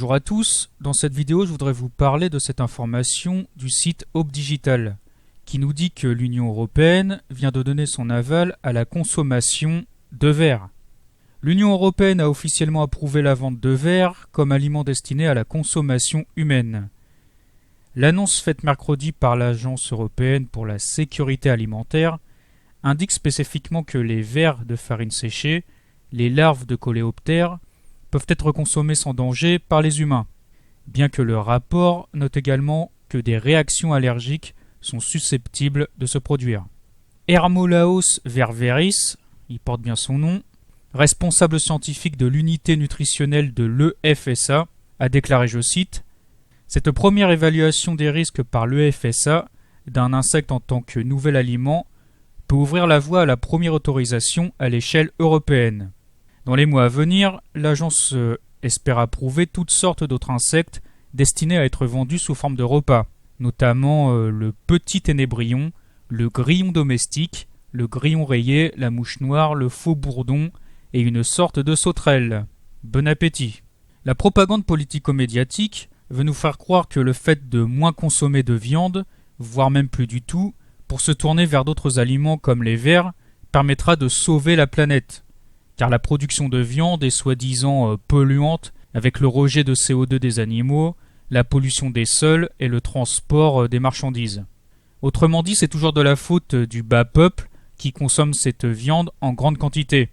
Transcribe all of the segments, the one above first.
Bonjour à tous, dans cette vidéo je voudrais vous parler de cette information du site Aube Digital qui nous dit que l'Union Européenne vient de donner son aval à la consommation de verre. L'Union Européenne a officiellement approuvé la vente de verre comme aliment destiné à la consommation humaine. L'annonce faite mercredi par l'Agence européenne pour la sécurité alimentaire indique spécifiquement que les vers de farine séchée, les larves de coléoptères, peuvent être consommés sans danger par les humains, bien que le rapport note également que des réactions allergiques sont susceptibles de se produire. Hermolaos Ververis, il porte bien son nom, responsable scientifique de l'unité nutritionnelle de l'EFSA, a déclaré, je cite, « Cette première évaluation des risques par l'EFSA d'un insecte en tant que nouvel aliment peut ouvrir la voie à la première autorisation à l'échelle européenne. Dans les mois à venir, l'agence espère approuver toutes sortes d'autres insectes destinés à être vendus sous forme de repas, notamment le petit ténébrion, le grillon domestique, le grillon rayé, la mouche noire, le faux bourdon et une sorte de sauterelle. Bon appétit. La propagande politico-médiatique veut nous faire croire que le fait de moins consommer de viande, voire même plus du tout, pour se tourner vers d'autres aliments comme les vers, permettra de sauver la planète. Car la production de viande est soi-disant polluante avec le rejet de CO2 des animaux, la pollution des sols et le transport des marchandises. Autrement dit, c'est toujours de la faute du bas peuple qui consomme cette viande en grande quantité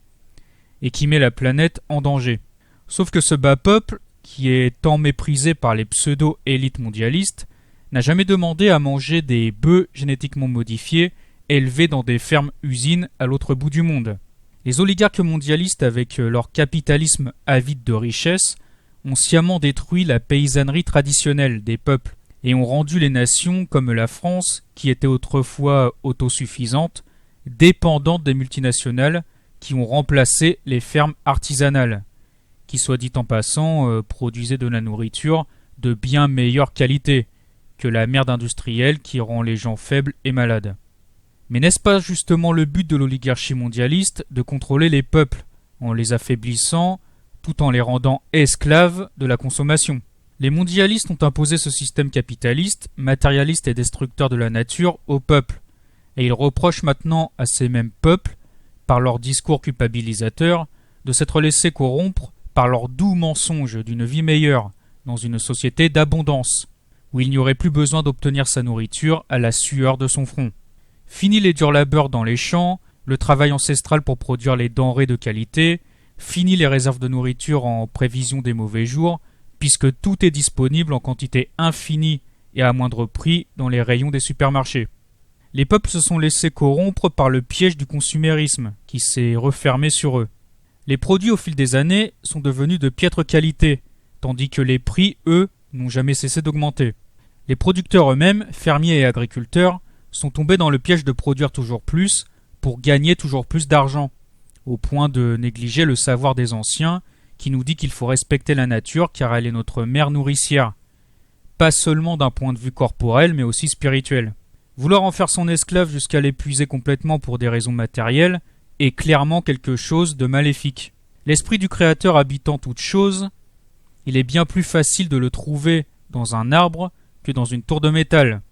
et qui met la planète en danger. Sauf que ce bas peuple, qui est tant méprisé par les pseudo-élites mondialistes, n'a jamais demandé à manger des bœufs génétiquement modifiés élevés dans des fermes-usines à l'autre bout du monde. Les oligarques mondialistes, avec leur capitalisme avide de richesse, ont sciemment détruit la paysannerie traditionnelle des peuples et ont rendu les nations comme la France, qui était autrefois autosuffisante, dépendantes des multinationales qui ont remplacé les fermes artisanales, qui, soit dit en passant, produisaient de la nourriture de bien meilleure qualité que la merde industrielle qui rend les gens faibles et malades. Mais n'est-ce pas justement le but de l'oligarchie mondialiste de contrôler les peuples, en les affaiblissant, tout en les rendant esclaves de la consommation? Les mondialistes ont imposé ce système capitaliste, matérialiste et destructeur de la nature aux peuples, et ils reprochent maintenant à ces mêmes peuples, par leur discours culpabilisateur, de s'être laissés corrompre par leurs doux mensonges d'une vie meilleure, dans une société d'abondance, où il n'y aurait plus besoin d'obtenir sa nourriture à la sueur de son front. Fini les durs labeurs dans les champs, le travail ancestral pour produire les denrées de qualité, fini les réserves de nourriture en prévision des mauvais jours, puisque tout est disponible en quantité infinie et à moindre prix dans les rayons des supermarchés. Les peuples se sont laissés corrompre par le piège du consumérisme qui s'est refermé sur eux. Les produits au fil des années sont devenus de piètre qualité, tandis que les prix, eux, n'ont jamais cessé d'augmenter. Les producteurs eux-mêmes, fermiers et agriculteurs, sont tombés dans le piège de produire toujours plus pour gagner toujours plus d'argent, au point de négliger le savoir des anciens qui nous dit qu'il faut respecter la nature car elle est notre mère nourricière, pas seulement d'un point de vue corporel mais aussi spirituel. Vouloir en faire son esclave jusqu'à l'épuiser complètement pour des raisons matérielles est clairement quelque chose de maléfique. L'esprit du Créateur habitant toute chose, il est bien plus facile de le trouver dans un arbre que dans une tour de métal.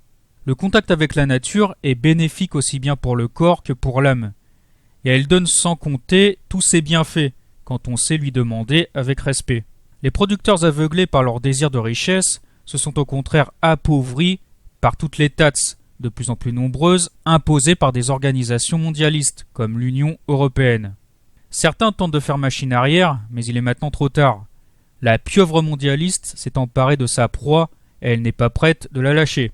Le contact avec la nature est bénéfique aussi bien pour le corps que pour l'âme, et elle donne sans compter tous ses bienfaits, quand on sait lui demander avec respect. Les producteurs aveuglés par leur désir de richesse se sont au contraire appauvris par toutes les taxes, de plus en plus nombreuses, imposées par des organisations mondialistes, comme l'Union Européenne. Certains tentent de faire machine arrière, mais il est maintenant trop tard. La pieuvre mondialiste s'est emparée de sa proie, et elle n'est pas prête de la lâcher.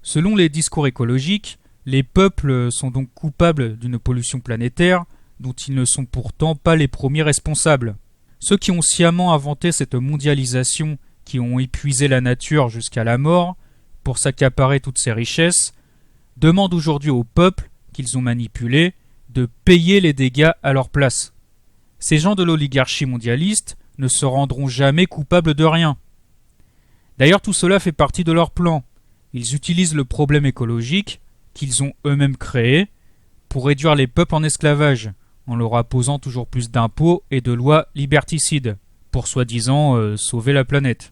Selon les discours écologiques, les peuples sont donc coupables d'une pollution planétaire dont ils ne sont pourtant pas les premiers responsables. Ceux qui ont sciemment inventé cette mondialisation, qui ont épuisé la nature jusqu'à la mort pour s'accaparer toutes ces richesses, demandent aujourd'hui aux peuples qu'ils ont manipulés de payer les dégâts à leur place. Ces gens de l'oligarchie mondialiste ne se rendront jamais coupables de rien. D'ailleurs, tout cela fait partie de leur plan. Ils utilisent le problème écologique qu'ils ont eux-mêmes créé pour réduire les peuples en esclavage, en leur imposant toujours plus d'impôts et de lois liberticides, pour soi-disant sauver la planète.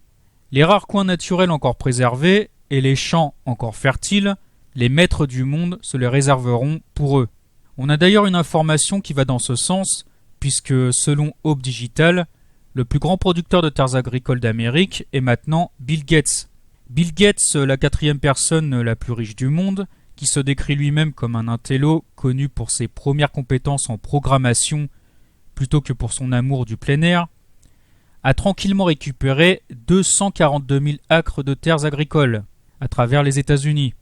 Les rares coins naturels encore préservés et les champs encore fertiles, les maîtres du monde se les réserveront pour eux. On a d'ailleurs une information qui va dans ce sens, puisque selon Hope Digital, le plus grand producteur de terres agricoles d'Amérique est maintenant Bill Gates. Bill Gates, la quatrième personne la plus riche du monde, qui se décrit lui-même comme un intello connu pour ses premières compétences en programmation plutôt que pour son amour du plein air, a tranquillement récupéré 242 000 acres de terres agricoles à travers les États-Unis,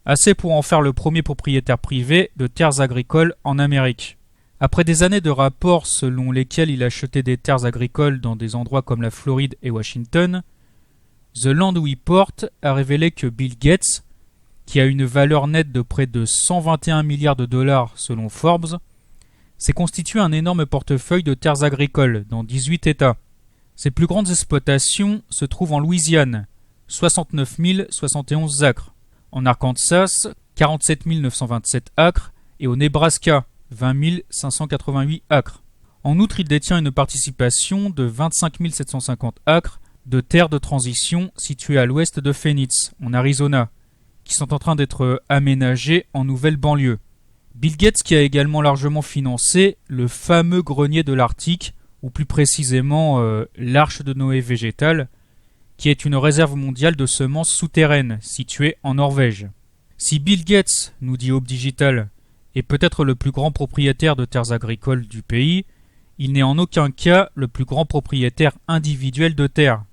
assez pour en faire le premier propriétaire privé de terres agricoles en Amérique. Après des années de rapports selon lesquels il achetait des terres agricoles dans des endroits comme la Floride et Washington, The Land Report a révélé que Bill Gates, qui a une valeur nette de près de 121 milliards de dollars selon Forbes, s'est constitué un énorme portefeuille de terres agricoles dans 18 États. Ses plus grandes exploitations se trouvent en Louisiane, 69 071 acres, en Arkansas, 47 927 acres, et au Nebraska, 20 588 acres. En outre, il détient une participation de 25 750 acres de terres de transition situées à l'ouest de Phoenix, en Arizona, qui sont en train d'être aménagées en nouvelle banlieue. Bill Gates qui a également largement financé le fameux grenier de l'Arctique, ou plus précisément l'Arche de Noé végétale, qui est une réserve mondiale de semences souterraines située en Norvège. Si Bill Gates, nous dit Hope Digital, est peut-être le plus grand propriétaire de terres agricoles du pays, il n'est en aucun cas le plus grand propriétaire individuel de terres.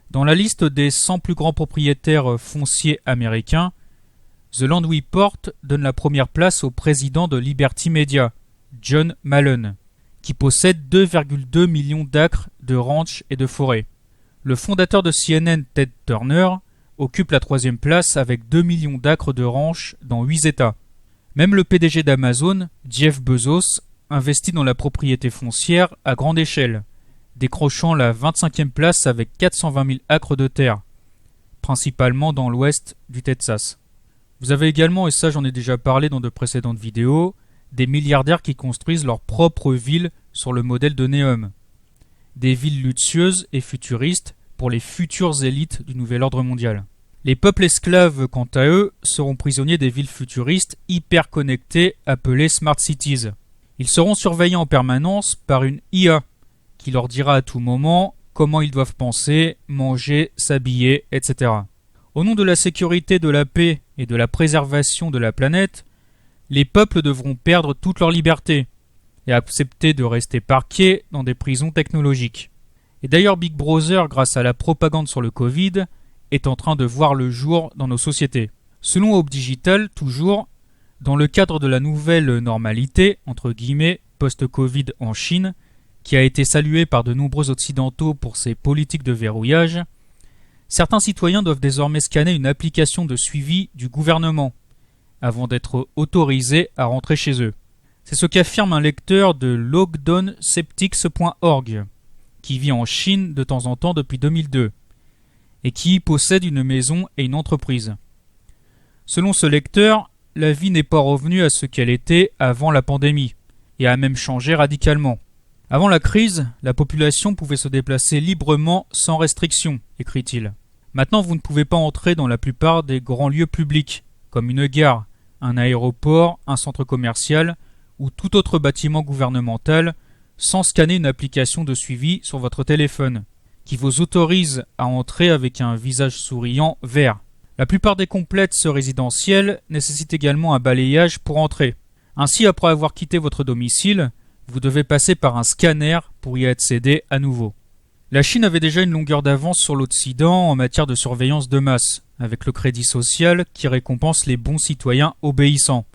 Dans la liste des 100 plus grands propriétaires fonciers américains, The Land Report donne la première place au président de Liberty Media, John Malone, qui possède 2,2 millions d'acres de ranchs et de forêts. Le fondateur de CNN, Ted Turner, occupe la troisième place avec 2 millions d'acres de ranchs dans 8 États. Même le PDG d'Amazon, Jeff Bezos, investit dans la propriété foncière à grande échelle, décrochant la 25e place avec 420 000 acres de terre, principalement dans l'ouest du Texas. Vous avez également, et ça j'en ai déjà parlé dans de précédentes vidéos, des milliardaires qui construisent leur propre ville sur le modèle de Neom. Des villes luxueuses et futuristes pour les futures élites du nouvel ordre mondial. Les peuples esclaves, quant à eux, seront prisonniers des villes futuristes hyper connectées appelées Smart Cities. Ils seront surveillés en permanence par une IA qui leur dira à tout moment comment ils doivent penser, manger, s'habiller, etc. Au nom de la sécurité, de la paix et de la préservation de la planète, les peuples devront perdre toute leur liberté et accepter de rester parqués dans des prisons technologiques. Et d'ailleurs, Big Brother, grâce à la propagande sur le Covid, est en train de voir le jour dans nos sociétés. Selon Hope Digital, toujours, dans le cadre de la nouvelle normalité, entre guillemets, post-Covid en Chine, qui a été saluée par de nombreux occidentaux pour ses politiques de verrouillage, certains citoyens doivent désormais scanner une application de suivi du gouvernement avant d'être autorisés à rentrer chez eux. C'est ce qu'affirme un lecteur de lockdownsceptics.org, qui vit en Chine de temps en temps depuis 2002, et qui y possède une maison et une entreprise. Selon ce lecteur, la vie n'est pas revenue à ce qu'elle était avant la pandémie, et a même changé radicalement. Avant la crise, la population pouvait se déplacer librement sans restriction, écrit-il. Maintenant, vous ne pouvez pas entrer dans la plupart des grands lieux publics, comme une gare, un aéroport, un centre commercial ou tout autre bâtiment gouvernemental, sans scanner une application de suivi sur votre téléphone, qui vous autorise à entrer avec un visage souriant vert. La plupart des complexes résidentiels nécessitent également un balayage pour entrer. Ainsi, après avoir quitté votre domicile, vous devez passer par un scanner pour y accéder à nouveau. La Chine avait déjà une longueur d'avance sur l'Occident en matière de surveillance de masse, avec le crédit social qui récompense les bons citoyens obéissants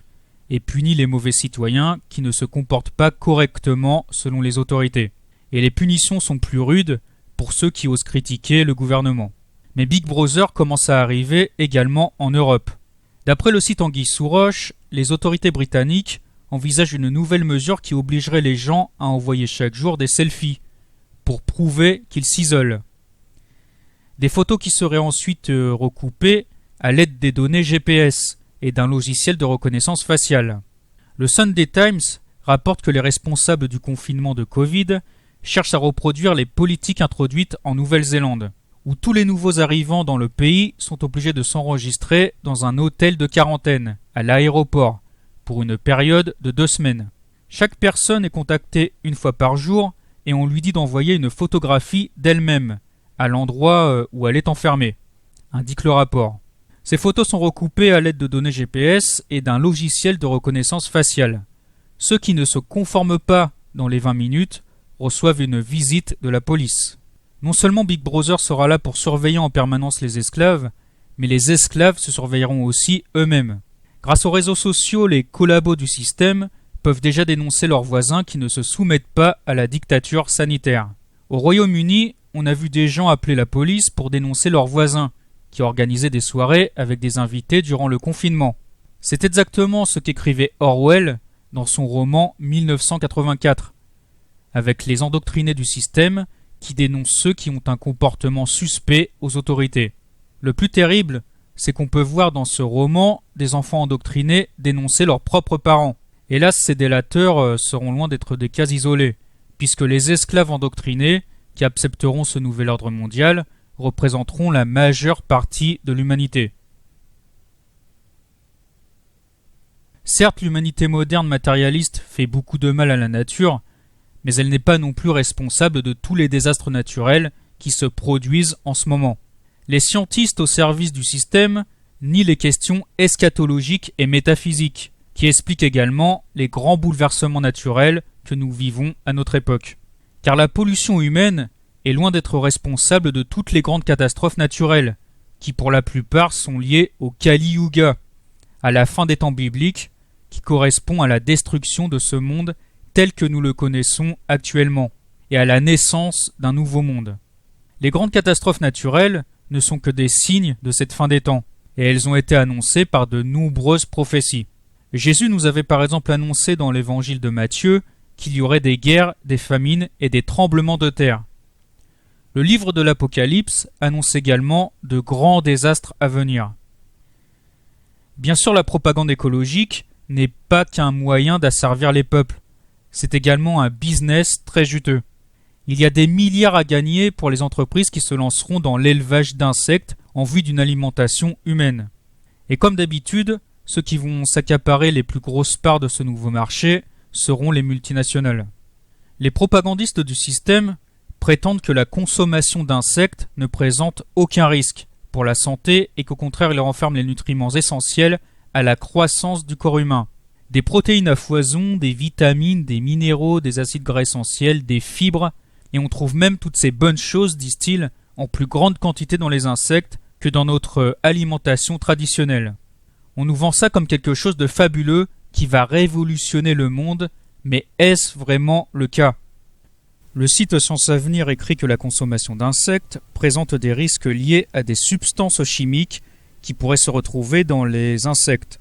et punit les mauvais citoyens qui ne se comportent pas correctement selon les autorités. Et les punitions sont plus rudes pour ceux qui osent critiquer le gouvernement. Mais Big Brother commence à arriver également en Europe. D'après le site Anguille sous roche, les autorités britanniques envisagent une nouvelle mesure qui obligerait les gens à envoyer chaque jour des selfies pour prouver qu'ils s'isolent. Des photos qui seraient ensuite recoupées à l'aide des données GPS et d'un logiciel de reconnaissance faciale. Le Sunday Times rapporte que les responsables du confinement de Covid cherchent à reproduire les politiques introduites en Nouvelle-Zélande, où tous les nouveaux arrivants dans le pays sont obligés de s'enregistrer dans un hôtel de quarantaine, à l'aéroport, pour une période de 2 semaines. Chaque personne est contactée une fois par jour et on lui dit d'envoyer une photographie d'elle-même, à l'endroit où elle est enfermée, indique le rapport. Ces photos sont recoupées à l'aide de données GPS et d'un logiciel de reconnaissance faciale. Ceux qui ne se conforment pas dans les 20 minutes reçoivent une visite de la police. Non seulement Big Brother sera là pour surveiller en permanence les esclaves, mais les esclaves se surveilleront aussi eux-mêmes. Grâce aux réseaux sociaux, les collabos du système peuvent déjà dénoncer leurs voisins qui ne se soumettent pas à la dictature sanitaire. Au Royaume-Uni, on a vu des gens appeler la police pour dénoncer leurs voisins, qui organisaient des soirées avec des invités durant le confinement. C'est exactement ce qu'écrivait Orwell dans son roman 1984, avec les endoctrinés du système qui dénoncent ceux qui ont un comportement suspect aux autorités. Le plus terrible, c'est qu'on peut voir dans ce roman des enfants endoctrinés dénoncer leurs propres parents. Hélas, ces délateurs seront loin d'être des cas isolés, puisque les esclaves endoctrinés, qui accepteront ce nouvel ordre mondial, représenteront la majeure partie de l'humanité. Certes, l'humanité moderne matérialiste fait beaucoup de mal à la nature, mais elle n'est pas non plus responsable de tous les désastres naturels qui se produisent en ce moment. Les scientistes au service du système nient les questions eschatologiques et métaphysiques, qui expliquent également les grands bouleversements naturels que nous vivons à notre époque. Car la pollution humaine est loin d'être responsable de toutes les grandes catastrophes naturelles, qui pour la plupart sont liées au Kali Yuga, à la fin des temps bibliques, qui correspond à la destruction de ce monde tel que nous le connaissons actuellement, et à la naissance d'un nouveau monde. Les grandes catastrophes naturelles ne sont que des signes de cette fin des temps, et elles ont été annoncées par de nombreuses prophéties. Jésus nous avait par exemple annoncé dans l'évangile de Matthieu qu'il y aurait des guerres, des famines et des tremblements de terre. Le livre de l'Apocalypse annonce également de grands désastres à venir. Bien sûr, la propagande écologique n'est pas qu'un moyen d'asservir les peuples. C'est également un business très juteux. Il y a des milliards à gagner pour les entreprises qui se lanceront dans l'élevage d'insectes en vue d'une alimentation humaine. Et comme d'habitude, ceux qui vont s'accaparer les plus grosses parts de ce nouveau marché seront les multinationales. Les propagandistes du système prétendent que la consommation d'insectes ne présente aucun risque pour la santé et qu'au contraire il renferme les nutriments essentiels à la croissance du corps humain. Des protéines à foison, des vitamines, des minéraux, des acides gras essentiels, des fibres, et on trouve même toutes ces bonnes choses, disent-ils, en plus grande quantité dans les insectes que dans notre alimentation traditionnelle. On nous vend ça comme quelque chose de fabuleux qui va révolutionner le monde, mais est-ce vraiment le cas ? Le site Science Avenir écrit que la consommation d'insectes présente des risques liés à des substances chimiques qui pourraient se retrouver dans les insectes.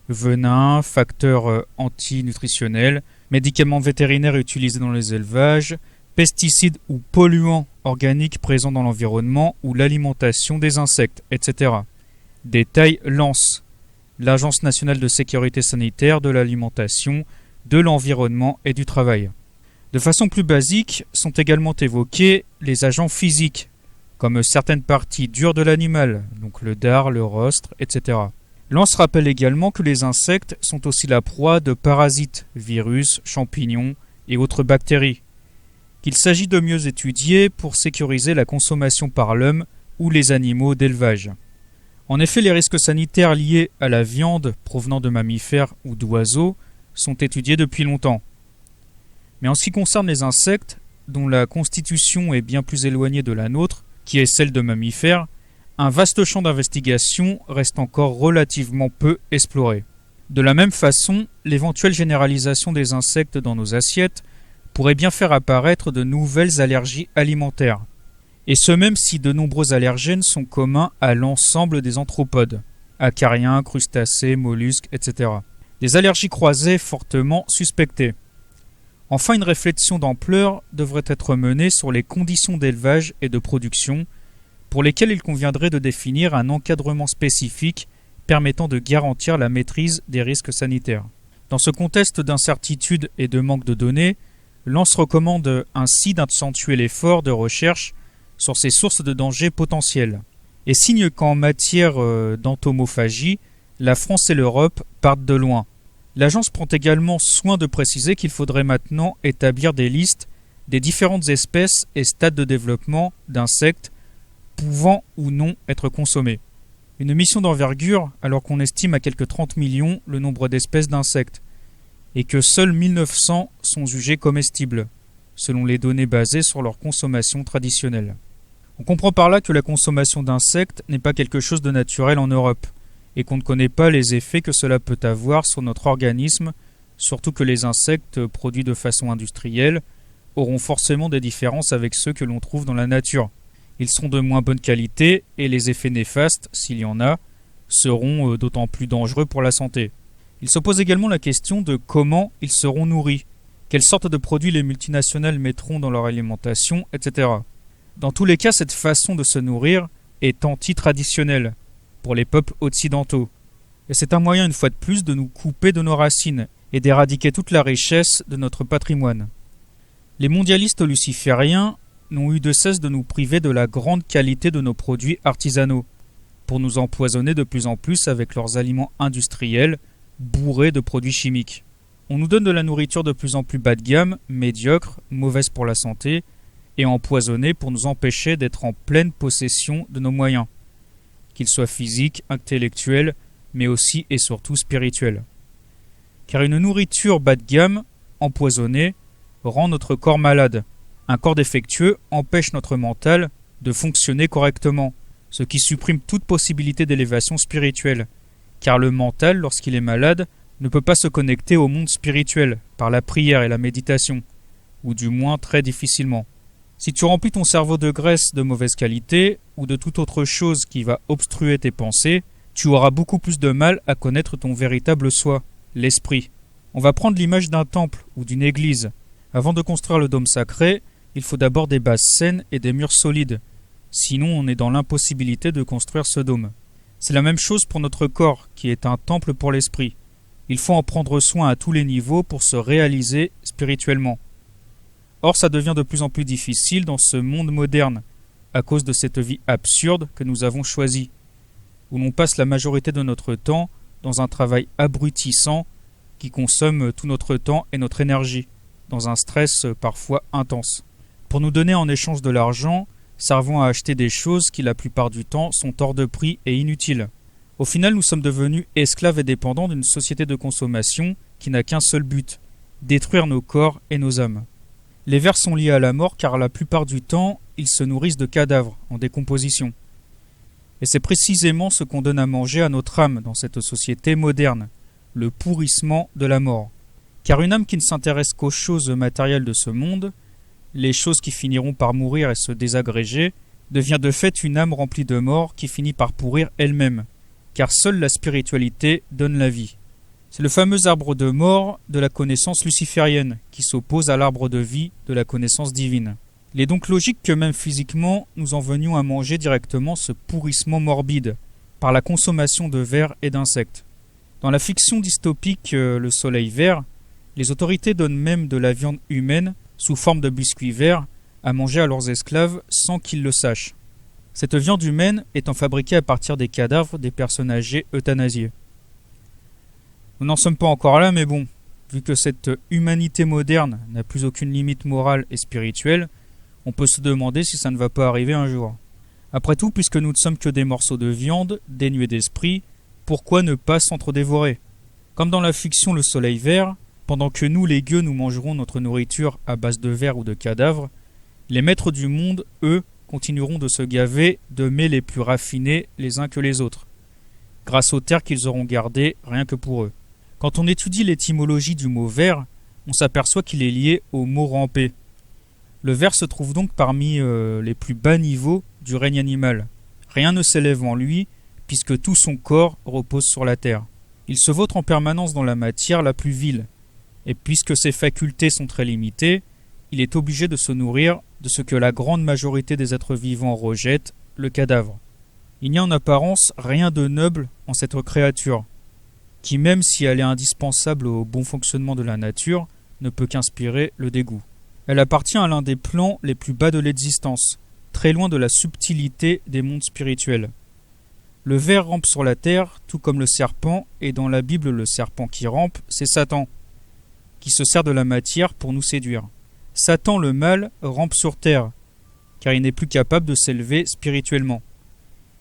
Venins, facteurs antinutritionnels, médicaments vétérinaires utilisés dans les élevages, pesticides ou polluants organiques présents dans l'environnement ou l'alimentation des insectes, etc. Détaille l'ANS, l'Agence nationale de sécurité sanitaire de l'alimentation, de l'environnement et du travail. De façon plus basique, sont également évoqués les agents physiques, comme certaines parties dures de l'animal, donc le dard, le rostre, etc. L'ANS rappelle également que les insectes sont aussi la proie de parasites, virus, champignons et autres bactéries, qu'il s'agit de mieux étudier pour sécuriser la consommation par l'homme ou les animaux d'élevage. En effet, les risques sanitaires liés à la viande provenant de mammifères ou d'oiseaux sont étudiés depuis longtemps. Mais en ce qui concerne les insectes, dont la constitution est bien plus éloignée de la nôtre, qui est celle de mammifères, un vaste champ d'investigation reste encore relativement peu exploré. De la même façon, l'éventuelle généralisation des insectes dans nos assiettes pourrait bien faire apparaître de nouvelles allergies alimentaires. Et ce même si de nombreux allergènes sont communs à l'ensemble des anthropodes, acariens, crustacés, mollusques, etc. Des allergies croisées fortement suspectées. Enfin, une réflexion d'ampleur devrait être menée sur les conditions d'élevage et de production pour lesquelles il conviendrait de définir un encadrement spécifique permettant de garantir la maîtrise des risques sanitaires. Dans ce contexte d'incertitude et de manque de données, l'ANS recommande ainsi d'accentuer l'effort de recherche sur ces sources de danger potentiels, et signe qu'en matière d'entomophagie, la France et l'Europe partent de loin. L'agence prend également soin de préciser qu'il faudrait maintenant établir des listes des différentes espèces et stades de développement d'insectes pouvant ou non être consommés. Une mission d'envergure alors qu'on estime à quelques 30 millions le nombre d'espèces d'insectes, et que seuls 1900 sont jugés comestibles, selon les données basées sur leur consommation traditionnelle. On comprend par là que la consommation d'insectes n'est pas quelque chose de naturel en Europe, et qu'on ne connaît pas les effets que cela peut avoir sur notre organisme, surtout que les insectes produits de façon industrielle auront forcément des différences avec ceux que l'on trouve dans la nature. Ils seront de moins bonne qualité et les effets néfastes, s'il y en a, seront d'autant plus dangereux pour la santé. Il se pose également la question de comment ils seront nourris, quelles sortes de produits les multinationales mettront dans leur alimentation, etc. Dans tous les cas, cette façon de se nourrir est anti-traditionnelle pour les peuples occidentaux. Et c'est un moyen, une fois de plus, de nous couper de nos racines et d'éradiquer toute la richesse de notre patrimoine. Les mondialistes lucifériens n'ont eu de cesse de nous priver de la grande qualité de nos produits artisanaux, pour nous empoisonner de plus en plus avec leurs aliments industriels, bourrés de produits chimiques. On nous donne de la nourriture de plus en plus bas de gamme, médiocre, mauvaise pour la santé, et empoisonnée pour nous empêcher d'être en pleine possession de nos moyens, qu'ils soient physiques, intellectuels, mais aussi et surtout spirituels. Car une nourriture bas de gamme, empoisonnée, rend notre corps malade. Un corps défectueux empêche notre mental de fonctionner correctement, ce qui supprime toute possibilité d'élévation spirituelle, car le mental, lorsqu'il est malade, ne peut pas se connecter au monde spirituel par la prière et la méditation, ou du moins très difficilement. Si tu remplis ton cerveau de graisse de mauvaise qualité, ou de toute autre chose qui va obstruer tes pensées, tu auras beaucoup plus de mal à connaître ton véritable soi, l'esprit. On va prendre l'image d'un temple ou d'une église. Avant de construire le dôme sacré, il faut d'abord des bases saines et des murs solides. Sinon, on est dans l'impossibilité de construire ce dôme. C'est la même chose pour notre corps, qui est un temple pour l'esprit. Il faut en prendre soin à tous les niveaux pour se réaliser spirituellement. Or, ça devient de plus en plus difficile dans ce monde moderne, à cause de cette vie absurde que nous avons choisie, où l'on passe la majorité de notre temps dans un travail abrutissant qui consomme tout notre temps et notre énergie, dans un stress parfois intense. Pour nous donner en échange de l'argent, servant à acheter des choses qui la plupart du temps sont hors de prix et inutiles. Au final, nous sommes devenus esclaves et dépendants d'une société de consommation qui n'a qu'un seul but, détruire nos corps et nos âmes. Les vers sont liés à la mort car la plupart du temps, ils se nourrissent de cadavres en décomposition. Et c'est précisément ce qu'on donne à manger à notre âme dans cette société moderne, le pourrissement de la mort. Car une âme qui ne s'intéresse qu'aux choses matérielles de ce monde, les choses qui finiront par mourir et se désagréger, devient de fait une âme remplie de mort qui finit par pourrir elle-même, car seule la spiritualité donne la vie. C'est le fameux arbre de mort de la connaissance luciférienne qui s'oppose à l'arbre de vie de la connaissance divine. Il est donc logique que même physiquement, nous en venions à manger directement ce pourrissement morbide par la consommation de vers et d'insectes. Dans la fiction dystopique Le Soleil Vert, les autorités donnent même de la viande humaine sous forme de biscuits verts à manger à leurs esclaves sans qu'ils le sachent. Cette viande humaine étant fabriquée à partir des cadavres des personnes âgées euthanasiées. Nous n'en sommes pas encore là, mais bon, vu que cette humanité moderne n'a plus aucune limite morale et spirituelle, on peut se demander si ça ne va pas arriver un jour. Après tout, puisque nous ne sommes que des morceaux de viande, dénués d'esprit, pourquoi ne pas s'entre-dévorer ? Comme dans la fiction Le Soleil Vert, pendant que nous, les gueux, nous mangerons notre nourriture à base de vers ou de cadavres, les maîtres du monde, eux, continueront de se gaver de mets les plus raffinés les uns que les autres, grâce aux terres qu'ils auront gardées rien que pour eux. Quand on étudie l'étymologie du mot ver, on s'aperçoit qu'il est lié au mot ramper. Le ver se trouve donc parmi les plus bas niveaux du règne animal. Rien ne s'élève en lui, puisque tout son corps repose sur la terre. Il se vautre en permanence dans la matière la plus vile, et puisque ses facultés sont très limitées, il est obligé de se nourrir de ce que la grande majorité des êtres vivants rejettent, le cadavre. Il n'y a en apparence rien de noble en cette créature, qui même si elle est indispensable au bon fonctionnement de la nature, ne peut qu'inspirer le dégoût. Elle appartient à l'un des plans les plus bas de l'existence, très loin de la subtilité des mondes spirituels. Le ver rampe sur la terre, tout comme le serpent, et dans la Bible, le serpent qui rampe, c'est Satan, qui se sert de la matière pour nous séduire. Satan, le mal, rampe sur terre, car il n'est plus capable de s'élever spirituellement.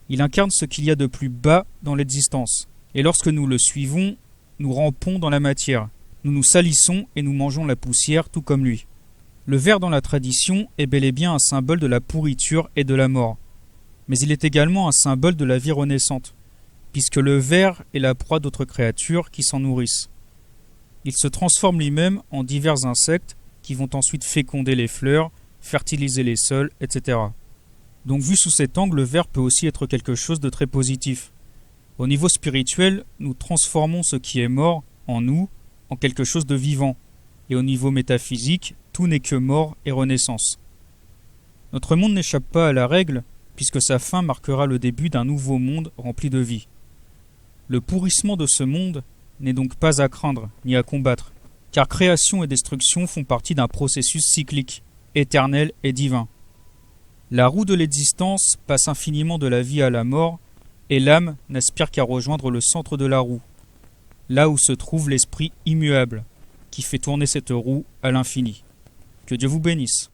Il incarne ce qu'il y a de plus bas dans l'existence, et lorsque nous le suivons, nous rampons dans la matière, nous nous salissons et nous mangeons la poussière tout comme lui. Le ver dans la tradition est bel et bien un symbole de la pourriture et de la mort, mais il est également un symbole de la vie renaissante, puisque le ver est la proie d'autres créatures qui s'en nourrissent. Il se transforme lui-même en divers insectes qui vont ensuite féconder les fleurs, fertiliser les sols, etc. Donc vu sous cet angle, le ver peut aussi être quelque chose de très positif. Au niveau spirituel, nous transformons ce qui est mort en nous en quelque chose de vivant, et au niveau métaphysique, tout n'est que mort et renaissance. Notre monde n'échappe pas à la règle, puisque sa fin marquera le début d'un nouveau monde rempli de vie. Le pourrissement de ce monde n'est donc pas à craindre ni à combattre, car création et destruction font partie d'un processus cyclique, éternel et divin. La roue de l'existence passe infiniment de la vie à la mort, et l'âme n'aspire qu'à rejoindre le centre de la roue, là où se trouve l'esprit immuable, qui fait tourner cette roue à l'infini. Que Dieu vous bénisse.